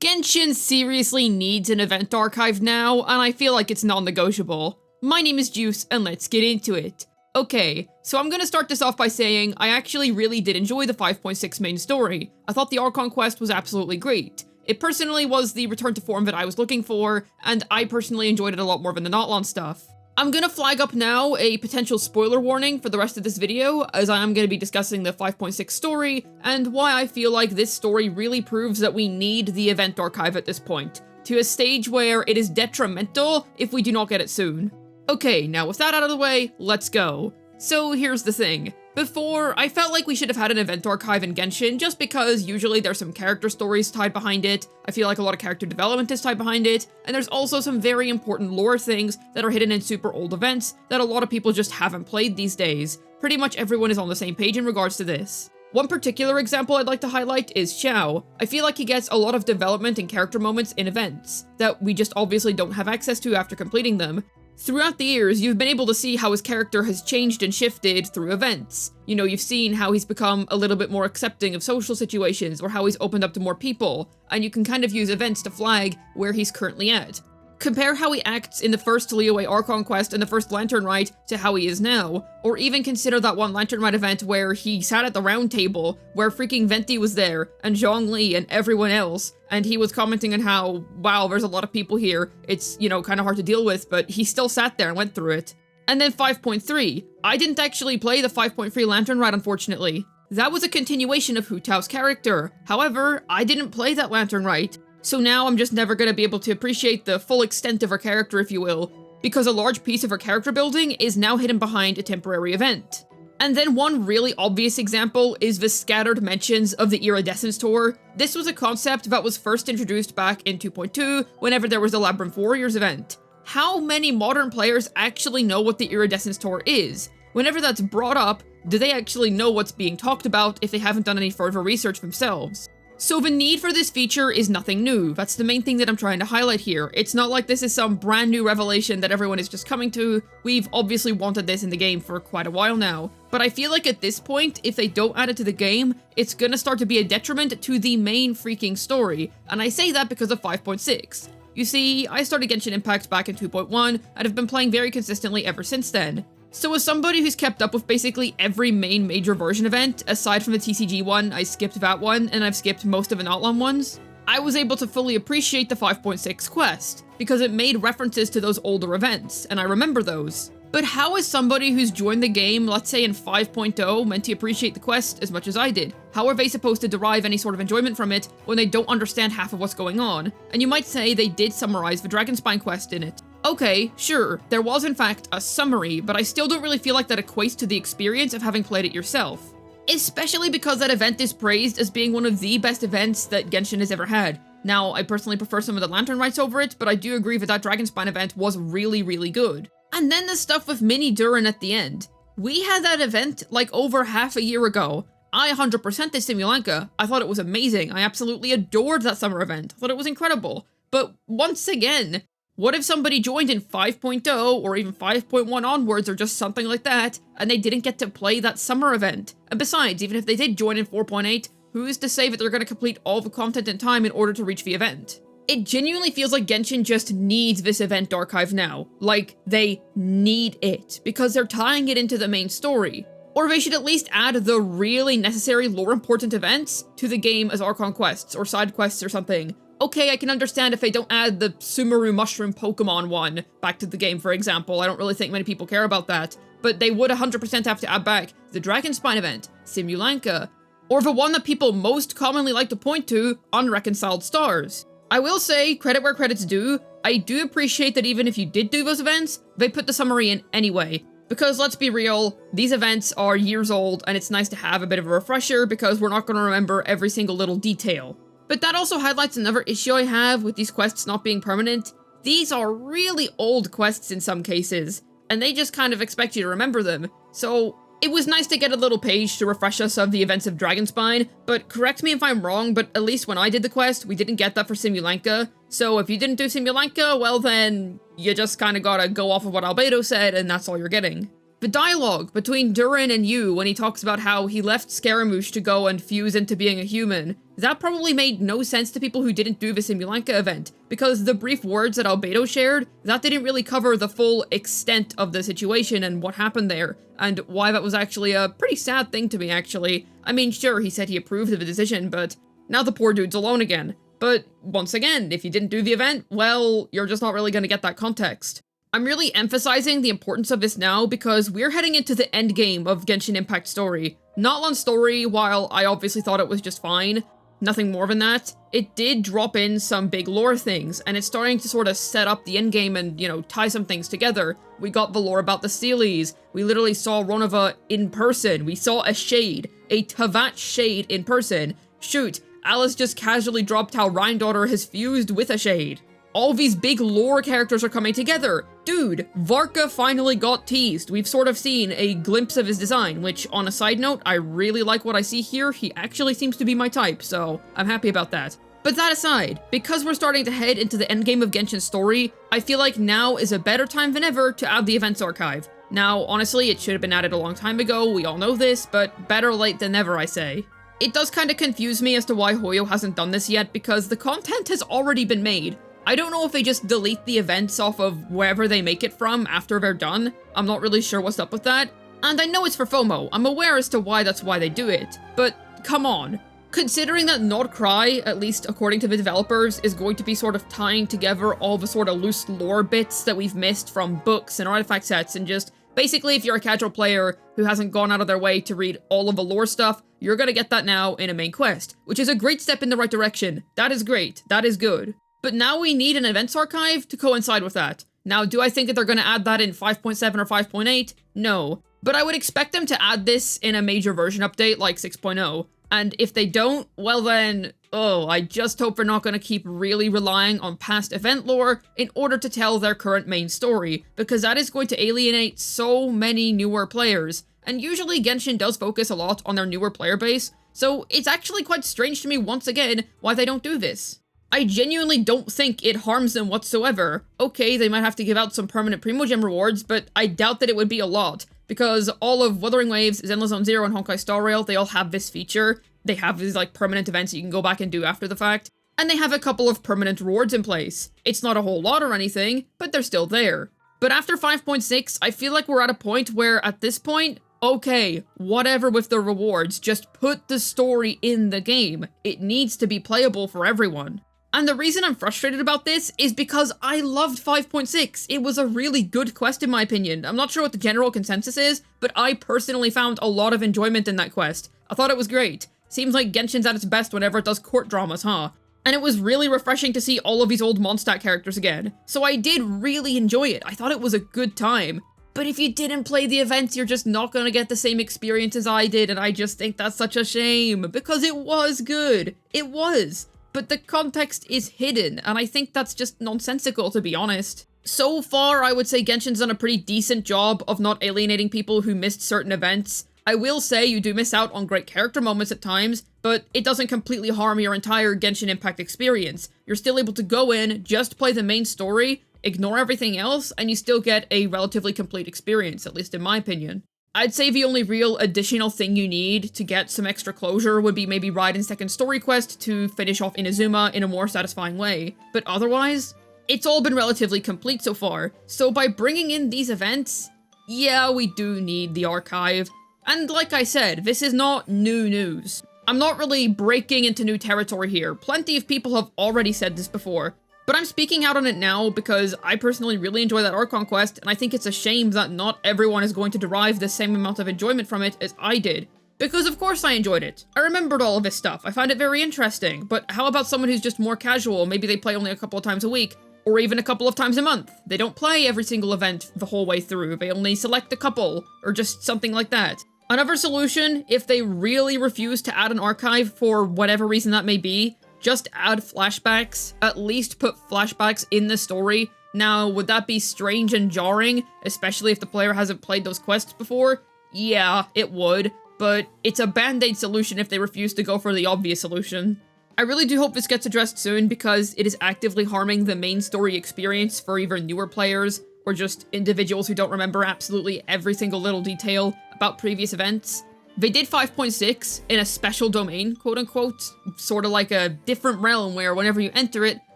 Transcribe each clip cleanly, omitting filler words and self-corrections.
Genshin seriously needs an event archive now, and I feel like it's non-negotiable. My name is Juice, and let's get into it. Okay, so I'm gonna start this off by saying I actually really did enjoy the 5.6 main story. I thought the Archon Quest was absolutely great. It personally was the return to form that I was looking for, and I personally enjoyed it a lot more than the Nautilon stuff. I'm gonna flag up now a potential spoiler warning for the rest of this video, as I am gonna be discussing the 5.6 story, and why I feel like this story really proves that we need the event archive at this point, to a stage where it is detrimental if we do not get it soon. Okay, now with that out of the way, let's go. So here's the thing. Before, I felt like we should have had an event archive in Genshin just because usually there's some character stories tied behind it, I feel like a lot of character development is tied behind it, and there's also some very important lore things that are hidden in super old events that a lot of people just haven't played these days. Pretty much everyone is on the same page in regards to this. One particular example I'd like to highlight is Xiao. I feel like he gets a lot of development and character moments in events that we just obviously don't have access to after completing them. Throughout the years, you've been able to see how his character has changed and shifted through events. You know, you've seen how he's become a little bit more accepting of social situations, or how he's opened up to more people, and you can kind of use events to flag where he's currently at. Compare how he acts in the first Liyue Archon Quest and the first Lantern Rite to how he is now, or even consider that one Lantern Rite event where he sat at the round table, where freaking Venti was there, and Zhongli and everyone else, and he was commenting on how, wow, there's a lot of people here, it's, you know, kind of hard to deal with, but he still sat there and went through it. And then 5.3. I didn't actually play the 5.3 Lantern Rite, unfortunately. That was a continuation of Hu Tao's character. However, I didn't play that Lantern Rite. So now I'm just never going to be able to appreciate the full extent of her character, if you will, because a large piece of her character building is now hidden behind a temporary event. And then one really obvious example is the scattered mentions of the Iridescence Tour. This was a concept that was first introduced back in 2.2 whenever there was the Labyrinth Warriors event. How many modern players actually know what the Iridescence Tour is? Whenever that's brought up, do they actually know what's being talked about if they haven't done any further research themselves? So the need for this feature is nothing new. That's the main thing that I'm trying to highlight here. It's not like this is some brand new revelation that everyone is just coming to. We've obviously wanted this in the game for quite a while now. But I feel like at this point, if they don't add it to the game, it's gonna start to be a detriment to the main freaking story. And I say that because of 5.6. You see, I started Genshin Impact back in 2.1 and have been playing very consistently ever since then. So as somebody who's kept up with basically every main major version event, aside from the TCG one, I skipped that one, and I've skipped most of the Nautilon ones, I was able to fully appreciate the 5.6 quest, because it made references to those older events, and I remember those. But how is somebody who's joined the game, let's say in 5.0, meant to appreciate the quest as much as I did? How are they supposed to derive any sort of enjoyment from it when they don't understand half of what's going on? And you might say they did summarize the Dragonspine quest in it. Okay, sure, there was in fact a summary, but I still don't really feel like that equates to the experience of having played it yourself. Especially because that event is praised as being one of the best events that Genshin has ever had. Now, I personally prefer some of the Lantern Rites over it, but I do agree that Dragonspine event was really, really good. And then the stuff with Mini Durin at the end. We had that event like over half a year ago. I 100% did Simulanka. I thought it was amazing. I absolutely adored that summer event. I thought it was incredible. But once again, what if somebody joined in 5.0 or even 5.1 onwards or just something like that, and they didn't get to play that summer event? And besides, even if they did join in 4.8, who's to say that they're going to complete all the content in time in order to reach the event? It genuinely feels like Genshin just needs this event archive now. Like, they need it, because they're tying it into the main story. Or they should at least add the really necessary lore-important events to the game as Archon Quests, or side quests or something. Okay, I can understand if they don't add the Sumeru Mushroom Pokemon one back to the game, for example. I don't really think many people care about that. But they would 100% have to add back the Dragonspine event, Simulanka, or the one that people most commonly like to point to, Unreconciled Stars. I will say, credit where credit's due, I do appreciate that even if you did do those events, they put the summary in anyway. Because let's be real, these events are years old, and it's nice to have a bit of a refresher because we're not going to remember every single little detail. But that also highlights another issue I have with these quests not being permanent. These are really old quests in some cases, and they just kind of expect you to remember them. So it was nice to get a little page to refresh us of the events of Dragonspine, but correct me if I'm wrong, but at least when I did the quest, we didn't get that for Simulanka. So if you didn't do Simulanka, well then, you just kind of gotta go off of what Albedo said, and that's all you're getting. The dialogue between Durin and Yu when he talks about how he left Scaramouche to go and fuse into being a human, that probably made no sense to people who didn't do the Simulanka event, because the brief words that Albedo shared, that didn't really cover the full extent of the situation and what happened there, and why that was actually a pretty sad thing to me, actually. I mean, sure, he said he approved of the decision, but now the poor dude's alone again. But once again, if you didn't do the event, well, you're just not really gonna get that context. I'm really emphasizing the importance of this now because we're heading into the endgame of Genshin Impact story. Not long story, while I obviously thought it was just fine, nothing more than that, it did drop in some big lore things, and it's starting to sort of set up the endgame and, you know, tie some things together. We got the lore about the Steelies, we literally saw Ronova in person, we saw a shade, a Tavat shade in person. Shoot, Alice just casually dropped how Rhine-Daughter has fused with a shade. All these big lore characters are coming together. Dude, Varka finally got teased. We've sort of seen a glimpse of his design, which, on a side note, I really like what I see here. He actually seems to be my type, so I'm happy about that. But that aside, because we're starting to head into the endgame of Genshin's story, I feel like now is a better time than ever to add the events archive. Now, honestly, it should have been added a long time ago, we all know this, but better late than never, I say. It does kind of confuse me as to why Hoyo hasn't done this yet, because the content has already been made. I don't know if they just delete the events off of wherever they make it from after they're done. I'm not really sure what's up with that. And I know it's for FOMO, I'm aware as to why that's why they do it. But come on. Considering that Not Cry, at least according to the developers, is going to be sort of tying together all the sort of loose lore bits that we've missed from books and artifact sets, and just basically if you're a casual player who hasn't gone out of their way to read all of the lore stuff, you're gonna get that now in a main quest, which is a great step in the right direction. That is great. That is good. But now we need an events archive to coincide with that. Now, do I think that they're going to add that in 5.7 or 5.8? No. But I would expect them to add this in a major version update like 6.0. And if they don't, well then, I just hope they're not going to keep really relying on past event lore in order to tell their current main story, because that is going to alienate so many newer players. And usually Genshin does focus a lot on their newer player base, so it's actually quite strange to me once again why they don't do this. I genuinely don't think it harms them whatsoever. Okay, they might have to give out some permanent Primogem rewards, but I doubt that it would be a lot, because all of Wuthering Waves, Zenless Zone Zero, and Honkai Star Rail, they all have this feature. They have these, like, permanent events that you can go back and do after the fact, and they have a couple of permanent rewards in place. It's not a whole lot or anything, but they're still there. But after 5.6, I feel like we're at a point where, at this point, okay, whatever with the rewards, just put the story in the game. It needs to be playable for everyone. And the reason I'm frustrated about this is because I loved 5.6. It was a really good quest in my opinion. I'm not sure what the general consensus is, but I personally found a lot of enjoyment in that quest. I thought it was great. Seems like Genshin's at its best whenever it does court dramas, huh? And it was really refreshing to see all of these old Mondstadt characters again. So I did really enjoy it. I thought it was a good time. But if you didn't play the events, you're just not gonna get the same experience as I did, and I just think that's such a shame, because it was good. It was. But the context is hidden, and I think that's just nonsensical, to be honest. So far, I would say Genshin's done a pretty decent job of not alienating people who missed certain events. I will say you do miss out on great character moments at times, but it doesn't completely harm your entire Genshin Impact experience. You're still able to go in, just play the main story, ignore everything else, and you still get a relatively complete experience, at least in my opinion. I'd say the only real additional thing you need to get some extra closure would be maybe Raiden's second story quest to finish off Inazuma in a more satisfying way. But otherwise, it's all been relatively complete so far. So by bringing in these events, yeah, we do need the archive. And like I said, this is not new news. I'm not really breaking into new territory here. Plenty of people have already said this before. But I'm speaking out on it now because I personally really enjoy that Archon Quest, and I think it's a shame that not everyone is going to derive the same amount of enjoyment from it as I did. Because of course I enjoyed it. I remembered all of this stuff, I found it very interesting, but how about someone who's just more casual? Maybe they play only a couple of times a week, or even a couple of times a month. They don't play every single event the whole way through, they only select a couple, or just something like that. Another solution, if they really refuse to add an archive for whatever reason that may be, just add flashbacks, at least put flashbacks in the story. Now, would that be strange and jarring, especially if the player hasn't played those quests before? Yeah, it would, but it's a band-aid solution if they refuse to go for the obvious solution. I really do hope this gets addressed soon because it is actively harming the main story experience for either newer players or just individuals who don't remember absolutely every single little detail about previous events. They did 5.6 in a special domain, quote unquote, sort of like a different realm where whenever you enter it,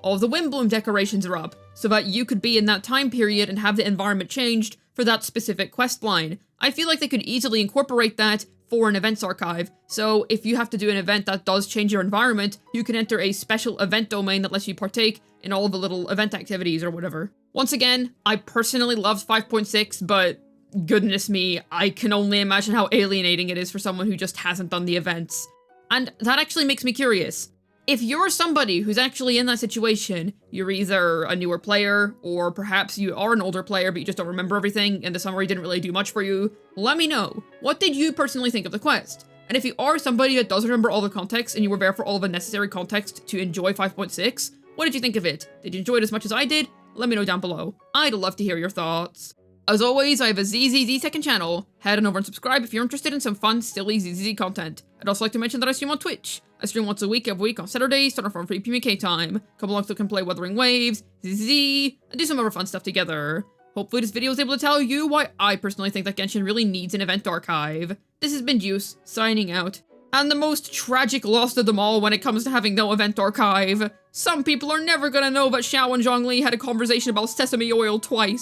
all the Windbloom decorations are up, so that you could be in that time period and have the environment changed for that specific quest line. I feel like they could easily incorporate that for an events archive, so if you have to do an event that does change your environment, you can enter a special event domain that lets you partake in all the little event activities or whatever. Once again, I personally loved 5.6, but goodness me, I can only imagine how alienating it is for someone who just hasn't done the events. And that actually makes me curious. If you're somebody who's actually in that situation, you're either a newer player, or perhaps you are an older player but you just don't remember everything and the summary didn't really do much for you, let me know. What did you personally think of the quest? And if you are somebody that does remember all the context and you were there for all the necessary context to enjoy 5.6, what did you think of it? Did you enjoy it as much as I did? Let me know down below. I'd love to hear your thoughts. As always, I have a ZZZ second channel. Head on over and subscribe if you're interested in some fun, silly ZZZ content. I'd also like to mention that I stream on Twitch. I stream once a week, every week on Saturdays, starting from 3 PM UK time. Come along so we can play Wuthering Waves, ZZZ, and do some other fun stuff together. Hopefully this video was able to tell you why I personally think that Genshin really needs an event archive. This has been Juice, signing out. And the most tragic loss of them all when it comes to having no event archive. Some people are never gonna know that Xiao and Zhongli had a conversation about sesame oil twice.